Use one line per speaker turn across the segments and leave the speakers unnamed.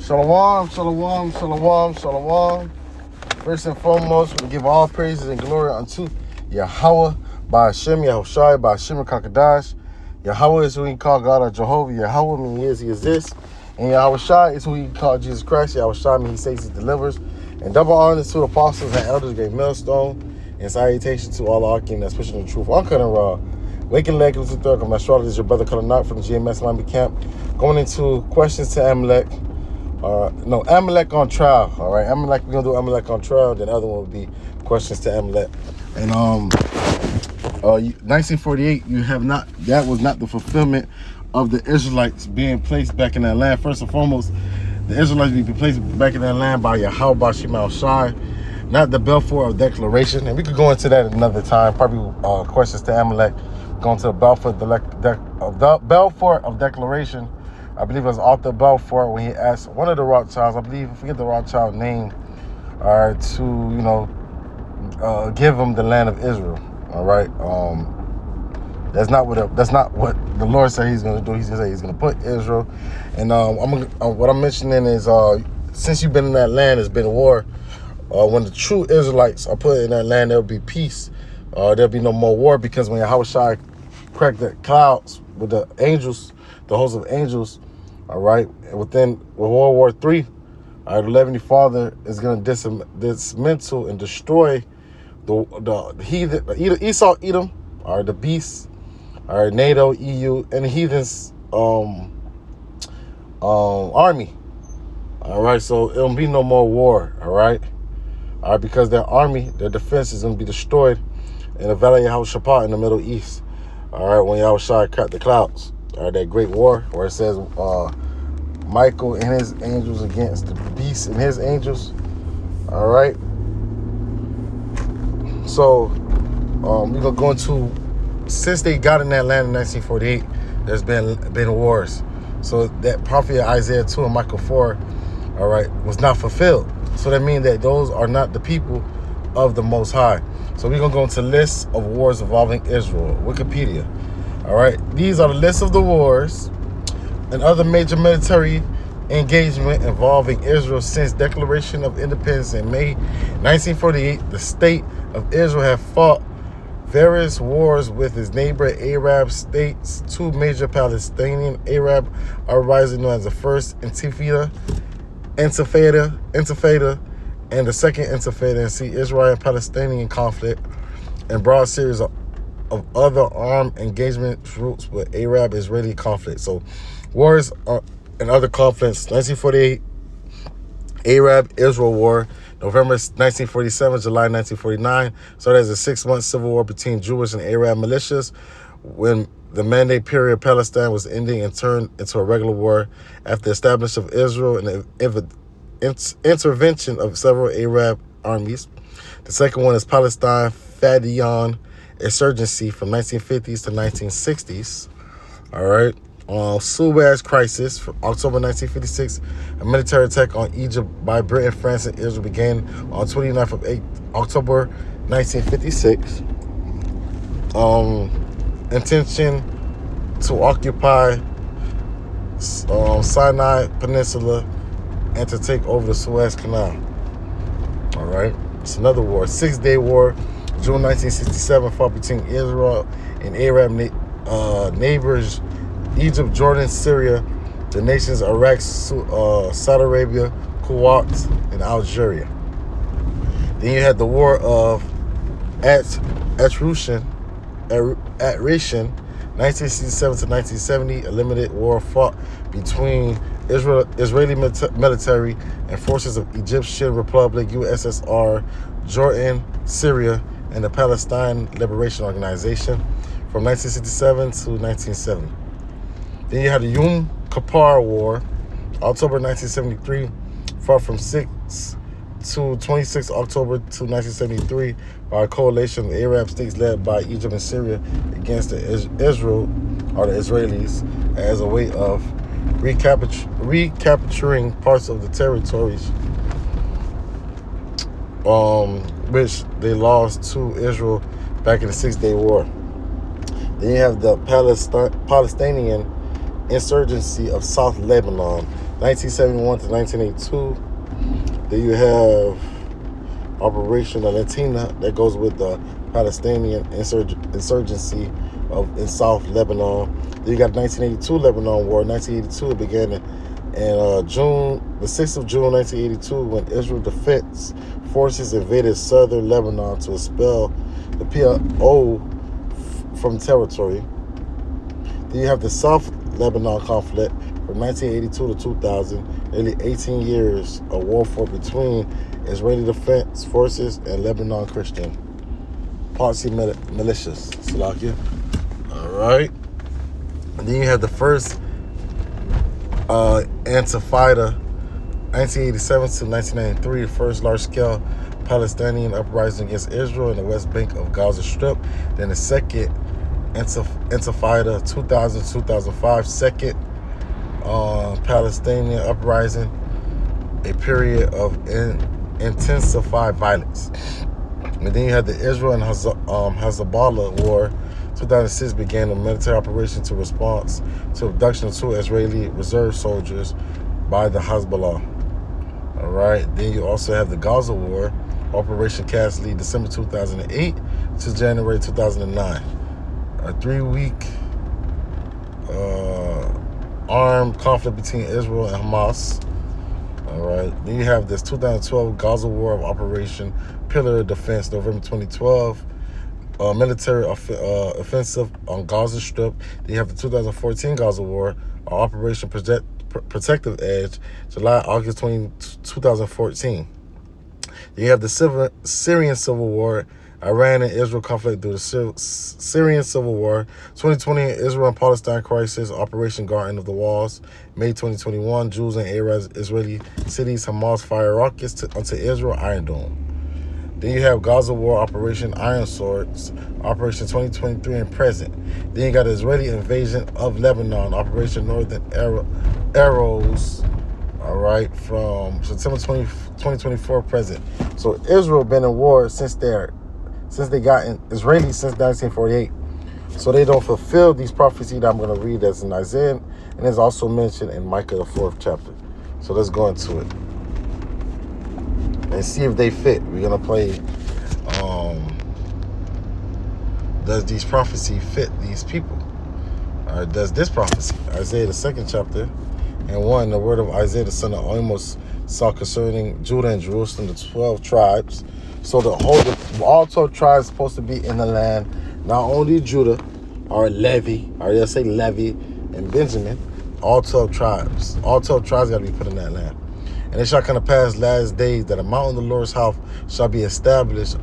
Shalom, shalom, shalom, shalom. First and foremost, we give all praises and glory unto Yahweh, by Hashem, Yahushai, by Hashem, Kakadash. Yahweh is who he call God or Jehovah. Yahweh means he exists. And Yahushai is who he called Jesus Christ. Yahushai means he saves, he delivers. And double honor to the apostles and elders, great millstone. And salutation to all our king that's pushing the truth. I'm cutting raw. Waking leg to the third. I'm astrologist, your brother Color Knot from the GMS Miami camp. Going into questions to Amalek. Amalek on trial. All right, Amalek, we're gonna do Amalek on trial. Then the other one would be questions to Amalek. And 1948, that was not the fulfillment of the Israelites being placed back in that land. First and foremost, the Israelites be placed back in that land by Yahweh, by Shemal Shai, not the Balfour of Declaration. And we could go into that another time. Probably questions to Amalek, going to the Balfour of Declaration. I believe it was Arthur Balfour when he asked one of the Rothschilds, I forget the Rothschild name, to give him the land of Israel. All right, that's not what the Lord said He's going to do. He's going to say He's going to put Israel, and what I'm mentioning is since you've been in that land, there's been war. When the true Israelites are put in that land, there'll be peace. There'll be no more war, because when Yahushua cracked the clouds with the angels, the host of angels, all right, and with World War III, all right, the Heavenly Father is going to dismantle and destroy the heathen, Esau, Edom, all right, the beasts, all right, NATO, EU, and the heathens army. All right, so it'll be no more war. All right, because their army, their defense is going to be destroyed in the Valley of Yehoshaphat in the Middle East. All right, when Yahushua cut the clouds. All right, that great war where it says Michael and his angels against the beast and his angels. All right. So we're gonna go into, since they got in that land in 1948, there's been wars. So that prophet of Isaiah 2 and Michael 4, all right, was not fulfilled. So that means that those are not the people of the Most High. So we're gonna go into lists of wars involving Israel, Wikipedia. All right, these are the lists of the wars and other major military engagement involving Israel since Declaration of Independence in May 1948. The state of Israel have fought various wars with its neighbor Arab states. Two major Palestinian Arab uprisings known as the First Intifada, and the Second Intifada, and see Israel and Palestinian conflict and broad series of other armed engagement routes with Arab-Israeli conflict. So wars and other conflicts: 1948 Arab-Israel War, November 1947, July 1949. So there's a 6-month civil war between Jewish and Arab militias when the Mandate period of Palestine was ending and turned into a regular war after the establishment of Israel and the intervention of several Arab armies. The second one is Palestine Fadayan insurgency from 1950s to 1960s. All right. Suez crisis from October 1956. A military attack on Egypt by Britain, France, and Israel began on 29th of October 1956. Intention to occupy Sinai Peninsula and to take over the Suez Canal. All right. It's another war. 6-day war. June 1967, fought between Israel and Arab neighbors, Egypt, Jordan, Syria, the nations Iraq, Saudi Arabia, Kuwait, and Algeria. Then you had the War of Attrition, 1967 to 1970, a limited war fought between Israeli military and forces of Egyptian Republic, USSR, Jordan, Syria, and the Palestine Liberation Organization from 1967 to 1970. Then you had the Yom Kippur War, October 1973, fought from 6 to 26 October to 1973 by a coalition of Arab states led by Egypt and Syria against Israel, or the Israelis, as a way of recapturing parts of the territories which they lost to Israel back in the 6-day war. Then you have the Palestinian insurgency of South Lebanon, 1971 to 1982. Then you have Operation Latina that goes with the Palestinian insurgency in South Lebanon. Then you got 1982 Lebanon War. 1982 it began in the 6th of June 1982 when Israel Defense Forces invaded southern Lebanon to expel the PLO from territory. Then you have the South Lebanon conflict from 1982 to 2000, nearly 18 years of warfare between Israeli Defense Forces and Lebanon Christian Parsi militias. Slovakia. All right. And then you have the first Intifada, 1987 to 1993, the first large-scale Palestinian uprising against Israel in the West Bank of Gaza Strip. Then the second Intifada, 2000-2005, second Palestinian uprising, a period of intensified violence. And then you had the Israel and Hezbollah War. 2006 began a military operation to respond to abduction of 2 Israeli reserve soldiers by the Hezbollah. All right. Then you also have the Gaza War, Operation Cast Lead, December 2008 to January 2009. A 3-week armed conflict between Israel and Hamas. All right. Then you have this 2012 Gaza War of Operation Pillar of Defense, November 2012. Military offensive on Gaza Strip. Then you have the 2014 Gaza War, Operation Protective Edge, August 2014. Then you have the Syrian Civil War, Iran and Israel conflict through the Syrian Civil War, 2020 Israel and Palestine crisis, Operation Garden of the Walls, May 2021, Jews and Arabs, Israeli cities, Hamas fire rockets onto Israel, Iron Dome. Then you have Gaza War, Operation Iron Swords, Operation 2023 and present. Then you got the Israeli invasion of Lebanon, Operation Northern Arrows, all right, from September 2024 present. So Israel been in war since they got in Israeli since 1948. So they don't fulfill these prophecies that I'm going to read that's in Isaiah, and it's also mentioned in Micah, the 4th chapter. So let's go into it and see if they fit. We're going to play, does these prophecy fit these people? Or does this prophecy, Isaiah, the 2nd chapter, and 1, the word of Isaiah, the son of Amos, saw concerning Judah and Jerusalem, the 12 tribes. So all 12 tribes supposed to be in the land, not only Judah, or Levi, or they'll say Levi and Benjamin, all 12 tribes. All 12 tribes got to be put in that land. And it shall come to pass last days that a mountain of the Lord's house shall be established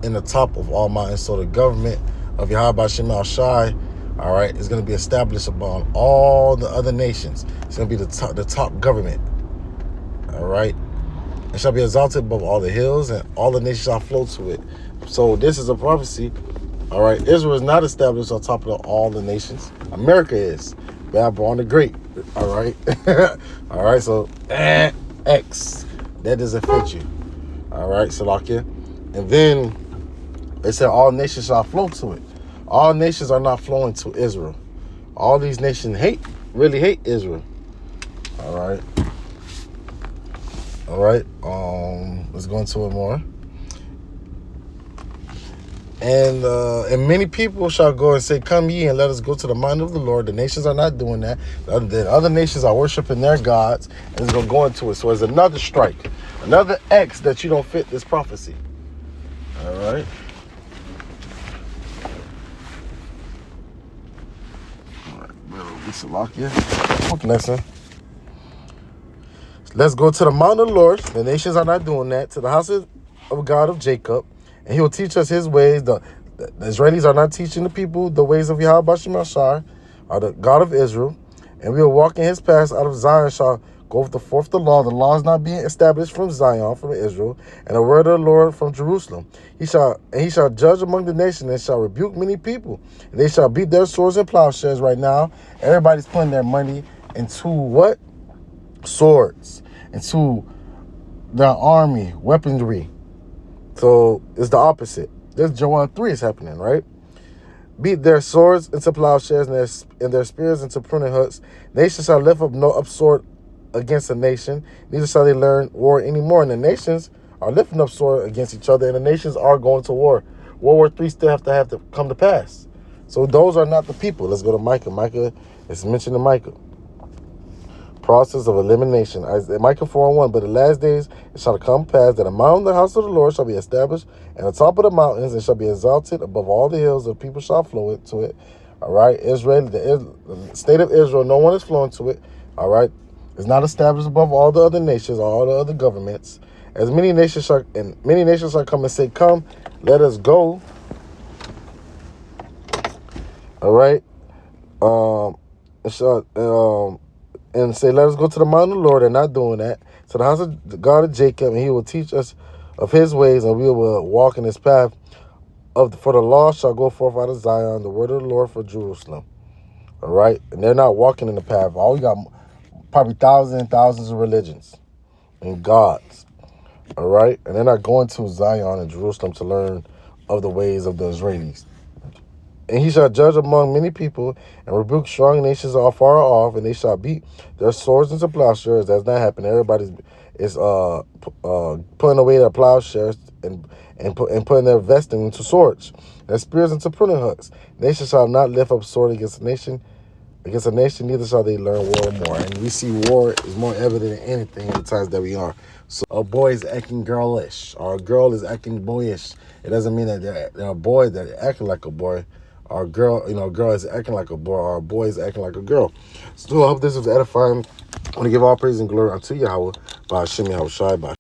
in the top of all mountains. So the government of Yahweh Shem Al Shai, all right, is going to be established upon all the other nations. It's going to be the top government, all right. It shall be exalted above all the hills, and all the nations shall flow to it. So this is a prophecy, all right. Israel is not established on top of all the nations. America is. Babylon the Great, all right. All right, so X, that doesn't fit you, all right, Salakia. And then it said all nations shall flow to it. All nations are not flowing to Israel. All these nations really hate Israel, all right. All right, let's go into it more. And many people shall go and say, come ye and let us go to the mountain of the Lord. The nations are not doing that. The other nations are worshiping their gods, and it's going to go into it. So it's another strike, another X that you don't fit this prophecy. All right. All right, quick lesson. Let's go to the mountain of the Lord. The nations are not doing that. To the house of God of Jacob. And he will teach us his ways. The Israelis are not teaching the people the ways of Yahweh Shem Shai, or the God of Israel. And we will walk in his paths. Out of Zion shall go forth the law. The law is not being established from Zion, from Israel. And the word of the Lord from Jerusalem. He shall judge among the nations and shall rebuke many people. And they shall beat their swords and plowshares. Right now, everybody's putting their money into what? Swords, into their army, weaponry. So it's the opposite. This Joel 3 is happening, right? Beat their swords into plowshares and their spears into pruning hooks. Nations shall lift up no sword against a nation, neither shall they learn war anymore. And the nations are lifting up sword against each other, and the nations are going to war. World War III still have to come to pass. So those are not the people. Let's go to Micah. Micah is mentioned in Micah. Process of elimination. Micah 4:1. But the last days it shall come pass that a mountain, the house of the Lord, shall be established, and the top of the mountains it shall be exalted above all the hills. The people shall flow to it. All right, Israel, the state of Israel, no one is flowing to it. All right, it's not established above all the other nations, all the other governments. As many nations shall come and say, "Come, let us go." All right, it shall and say, "Let us go to the mountain of the Lord." They're not doing that. To the house of the God of Jacob, and he will teach us of his ways, and we will walk in his path. For the law shall go forth out of Zion, the word of the Lord for Jerusalem. All right? And they're not walking in the path. All we got probably thousands and thousands of religions and gods. All right? And they're not going to Zion and Jerusalem to learn of the ways of the Israelis. And he shall judge among many people and rebuke strong nations afar off, and they shall beat their swords into plowshares. That's not happening. Everybody is putting away their plowshares and putting their vesting into swords, their spears into pruning hooks. Nation shall not lift up sword against a nation, neither shall they learn war more. And we see war is more evident than anything in the times that we are. So a boy is acting girlish, or a girl is acting boyish. It doesn't mean that they're a boy that are acting like a boy. Or a girl, a girl is acting like a boy, or a boy is acting like a girl. So I hope this was edifying. I want to give all praise and glory unto Yahweh, by Hashem Yahushai, by